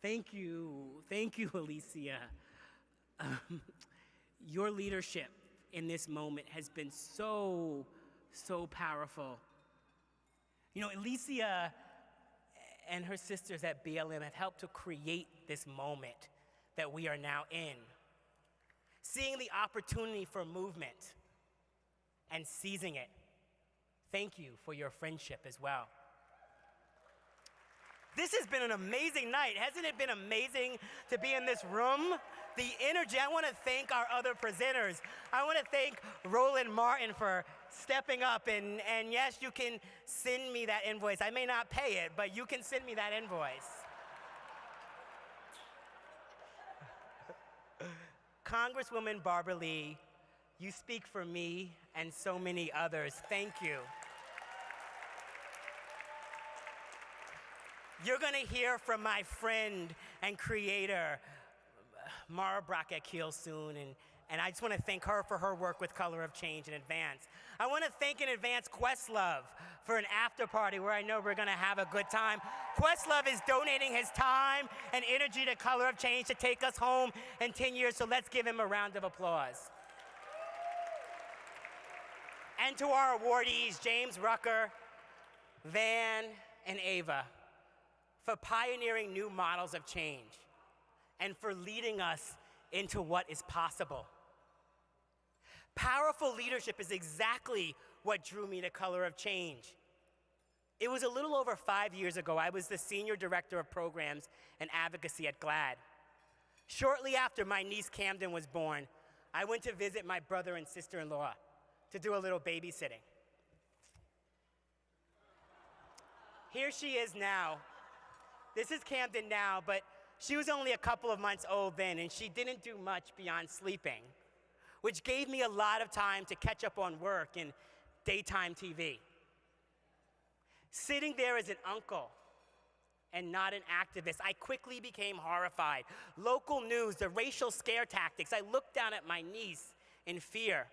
Thank you, Alicia. Your leadership in this moment has been so powerful. You know, Alicia and her sisters at BLM have helped to create this moment that we are now in. Seeing the opportunity for movement and seizing it. Thank you for your friendship as well. This has been an amazing night. Hasn't it been amazing to be in this room? The energy. I want to thank our other presenters. I want to thank Roland Martin for stepping up. And yes, you can send me that invoice. I may not pay it, but you can send me that invoice. Congresswoman Barbara Lee, you speak for me and so many others. Thank you. You're going to hear from my friend and creator, Mara Brack-Akil, soon, and I just want to thank her for her work with Color of Change in advance. I want to thank in advance Questlove for an after party where I know we're going to have a good time. Questlove is donating his time and energy to Color of Change to take us home in 10 years, so let's give him a round of applause. And to our awardees, James Rucker, Van, and Ava, for pioneering new models of change and for leading us into what is possible. Powerful leadership is exactly what drew me to Color of Change. It was a little over 5 years ago. I was the Senior Director of Programs and Advocacy at GLAAD. Shortly after my niece Camden was born, I went to visit my brother and sister-in-law to do a little babysitting. Here she is now. This is Camden now, but she was only a couple of months old then, and she didn't do much beyond sleeping, which gave me a lot of time to catch up on work and daytime TV. Sitting there as an uncle and not an activist, I quickly became horrified. Local news, the racial scare tactics, I looked down at my niece in fear.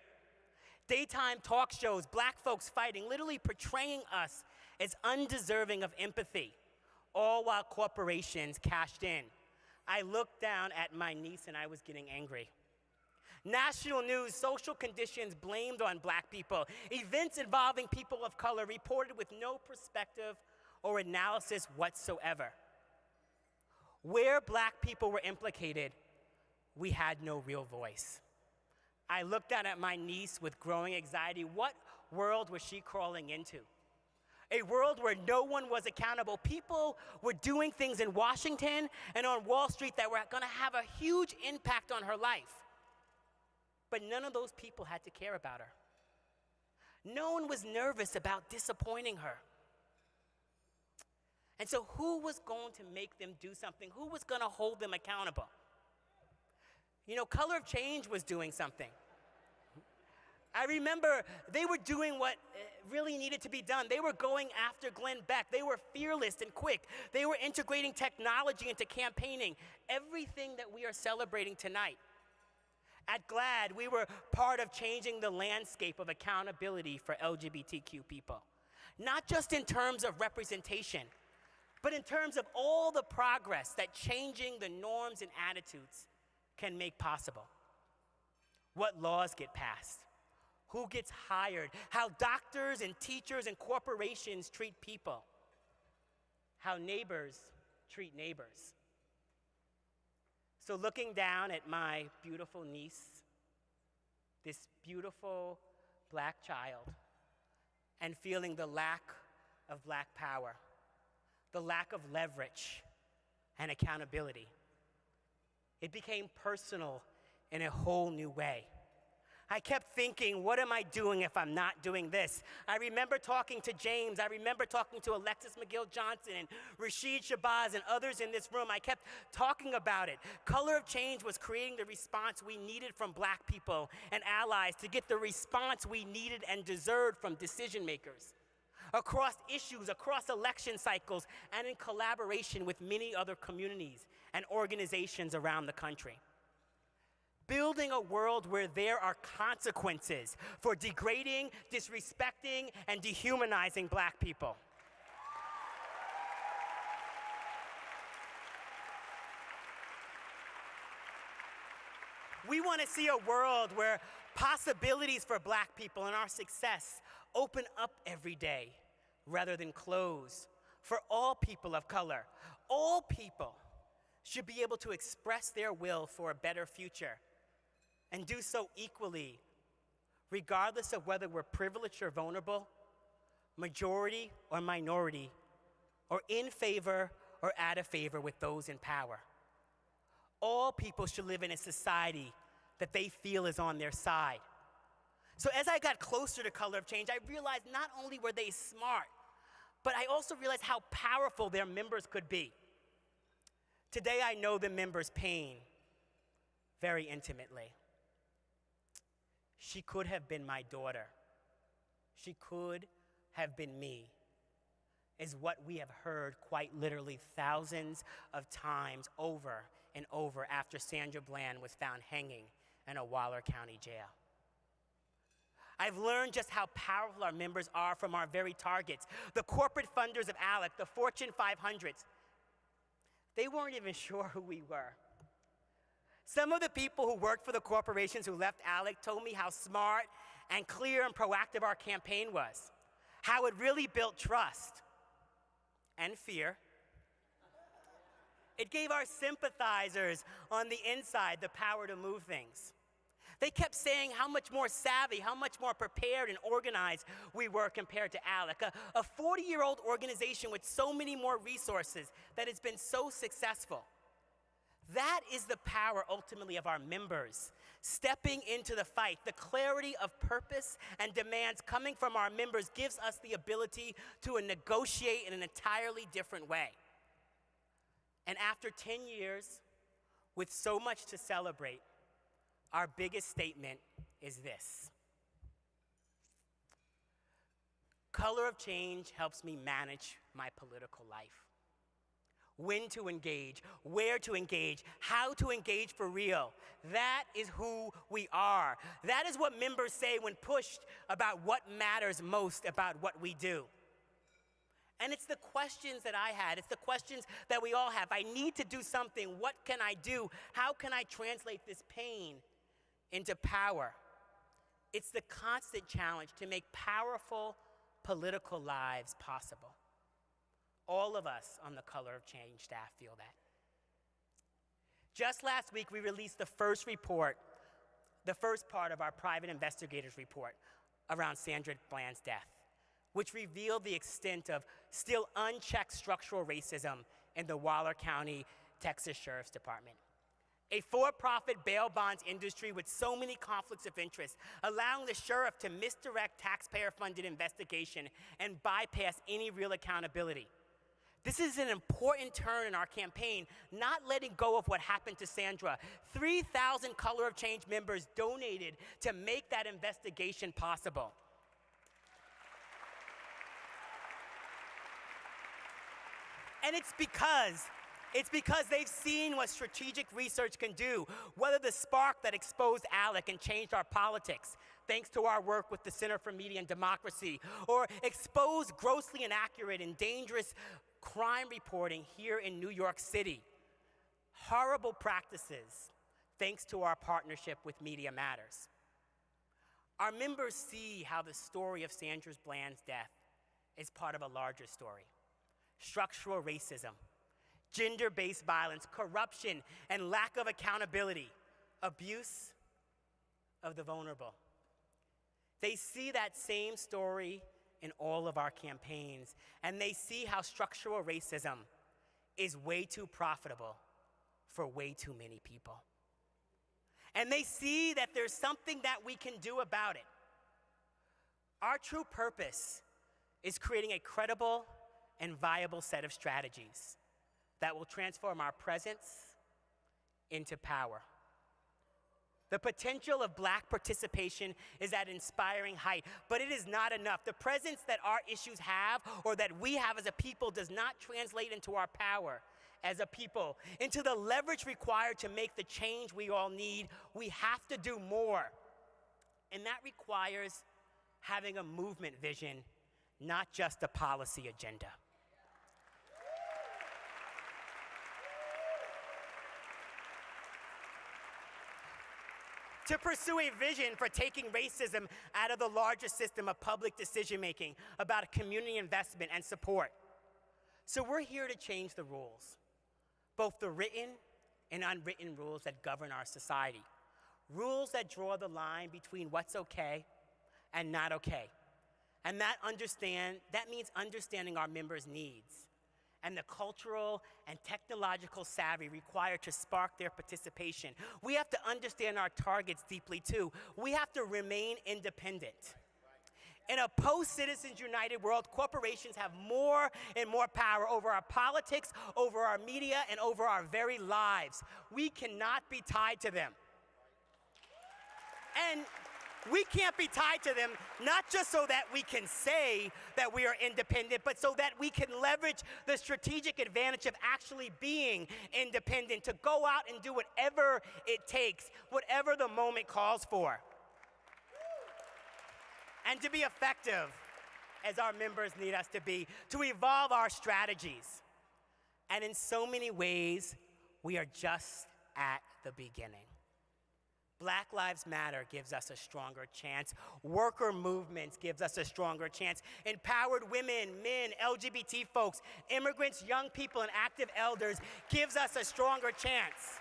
Daytime talk shows, black folks fighting, literally portraying us as undeserving of empathy, all while corporations cashed in. I looked down at my niece and I was getting angry. National news, social conditions blamed on black people, events involving people of color reported with no perspective or analysis whatsoever. Where black people were implicated, we had no real voice. I looked down at my niece with growing anxiety. What world was she crawling into? A world where no one was accountable. People were doing things in Washington and on Wall Street that were going to have a huge impact on her life. But none of those people had to care about her. No one was nervous about disappointing her. And so who was going to make them do something? Who was going to hold them accountable? You know, Color of Change was doing something. I remember they were doing what really needed to be done. They were going after Glenn Beck. They were fearless and quick. They were integrating technology into campaigning, everything that we are celebrating tonight. At GLAAD, we were part of changing the landscape of accountability for LGBTQ people, not just in terms of representation, but in terms of all the progress that changing the norms and attitudes can make possible. What laws get passed, who gets hired, how doctors and teachers and corporations treat people, how neighbors treat neighbors. So looking down at my beautiful niece, this beautiful black child, and feeling the lack of black power, the lack of leverage and accountability, it became personal in a whole new way. I kept thinking, what am I doing if I'm not doing this? I remember talking to James. I remember talking to Alexis McGill Johnson and Rashid Shabazz and others in this room. I kept talking about it. Color of Change was creating the response we needed from black people and allies to get the response we needed and deserved from decision makers across issues, across election cycles, and in collaboration with many other communities and organizations around the country. Building a world where there are consequences for degrading, disrespecting, and dehumanizing black people. We want to see a world where possibilities for Black people and our success open up every day rather than close. For all people of color, all people should be able to express their will for a better future and do so equally, regardless of whether we're privileged or vulnerable, majority or minority, or in favor or out of favor with those in power. All people should live in a society that they feel is on their side. So as I got closer to Color of Change, I realized not only were they smart, but I also realized how powerful their members could be. Today I know the members' pain very intimately. She could have been my daughter. She could have been me, is what we have heard quite literally thousands of times over and over after Sandra Bland was found hanging in a Waller County jail. I've learned just how powerful our members are from our very targets. The corporate funders of ALEC, the Fortune 500s, they weren't even sure who we were. Some of the people who worked for the corporations who left ALEC told me how smart and clear and proactive our campaign was, how it really built trust and fear. It gave our sympathizers on the inside the power to move things. They kept saying how much more savvy, how much more prepared and organized we were compared to ALEC, a 40-year-old organization with so many more resources that has been so successful. That is the power, ultimately, of our members, stepping into the fight. The clarity of purpose and demands coming from our members gives us the ability to negotiate in an entirely different way. And after 10 years, with so much to celebrate, our biggest statement is this: Color of Change helps me manage my political life. When to engage, where to engage, how to engage for real. That is who we are. That is what members say when pushed about what matters most about what we do. And it's the questions that I had. It's the questions that we all have. I need to do something. What can I do? How can I translate this pain into power? It's the constant challenge to make powerful political lives possible. All of us on the Color of Change staff feel that. Just last week, we released the first report, the first part of our private investigators report around Sandra Bland's death, which revealed the extent of still unchecked structural racism in the Waller County, Texas Sheriff's Department. A for-profit bail bonds industry with so many conflicts of interest, allowing the sheriff to misdirect taxpayer-funded investigation and bypass any real accountability. This is an important turn in our campaign, not letting go of what happened to Sandra. 3,000 Color of Change members donated to make that investigation possible. And it's because they've seen what strategic research can do, whether the spark that exposed ALEC and changed our politics, thanks to our work with the Center for Media and Democracy, or exposed grossly inaccurate and dangerous crime reporting here in New York City. Horrible practices, thanks to our partnership with Media Matters. Our members see how the story of Sandra Bland's death is part of a larger story. Structural racism, gender-based violence, corruption, and lack of accountability, abuse of the vulnerable. They see that same story in all of our campaigns, and they see how structural racism is way too profitable for way too many people. And they see that there's something that we can do about it. Our true purpose is creating a credible and viable set of strategies that will transform our presence into power. The potential of Black participation is at inspiring height, but it is not enough. The presence that our issues have, or that we have as a people, does not translate into our power as a people, into the leverage required to make the change we all need. We have to do more. And that requires having a movement vision, not just a policy agenda. to pursue a vision for taking racism out of the larger system of public decision-making about community investment and support. So we're here to change the rules, both the written and unwritten rules that govern our society. Rules that draw the line between what's okay and not okay. And that means understanding our members' needs and the cultural and technological savvy required to spark their participation. We have to understand our targets deeply too. We have to remain independent. In a post-Citizens United world, corporations have more and more power over our politics, over our media, and over our very lives. We cannot be tied to them. And we can't be tied to them, not just so that we can say that we are independent, but so that we can leverage the strategic advantage of actually being independent to go out and do whatever it takes, whatever the moment calls for. And to be effective, as our members need us to be, to evolve our strategies. And in so many ways, we are just at the beginning. Black Lives Matter gives us a stronger chance. Worker movements gives us a stronger chance. Empowered women, men, LGBT folks, immigrants, young people, and active elders gives us a stronger chance.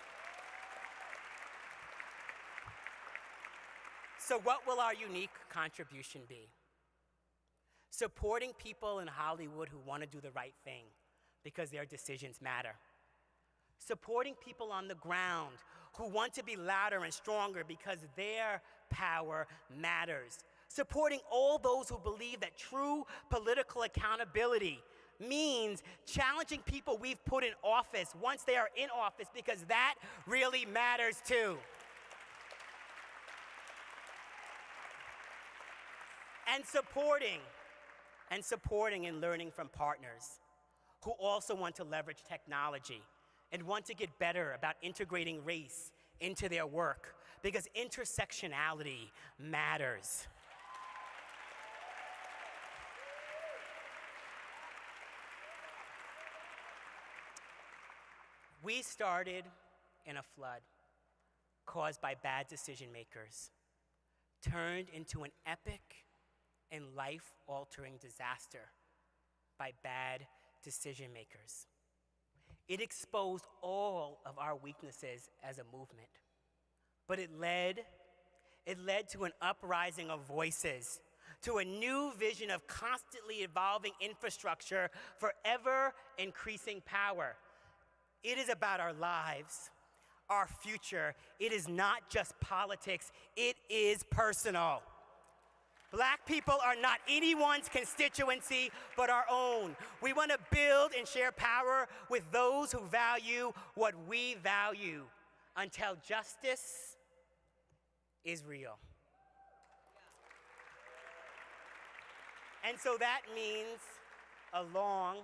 So what will our unique contribution be? Supporting people in Hollywood who want to do the right thing because their decisions matter. Supporting people on the ground who want to be louder and stronger because their power matters. Supporting all those who believe that true political accountability means challenging people we've put in office once they are in office, because that really matters too. And supporting and learning from partners who also want to leverage technology and want to get better about integrating race into their work, because intersectionality matters. We started in a flood caused by bad decision makers, turned into an epic and life-altering disaster by bad decision makers. It exposed all of our weaknesses as a movement, but it led to an uprising of voices, to a new vision of constantly evolving infrastructure for ever-increasing power. It is about our lives, our future. It is not just politics, it is personal. Black people are not anyone's constituency but our own. We want to build and share power with those who value what we value until justice is real. And so that means a long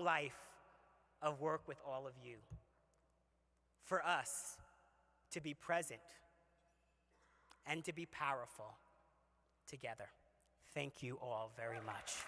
life of work with all of you. For us to be present and to be powerful together. Thank you all very much.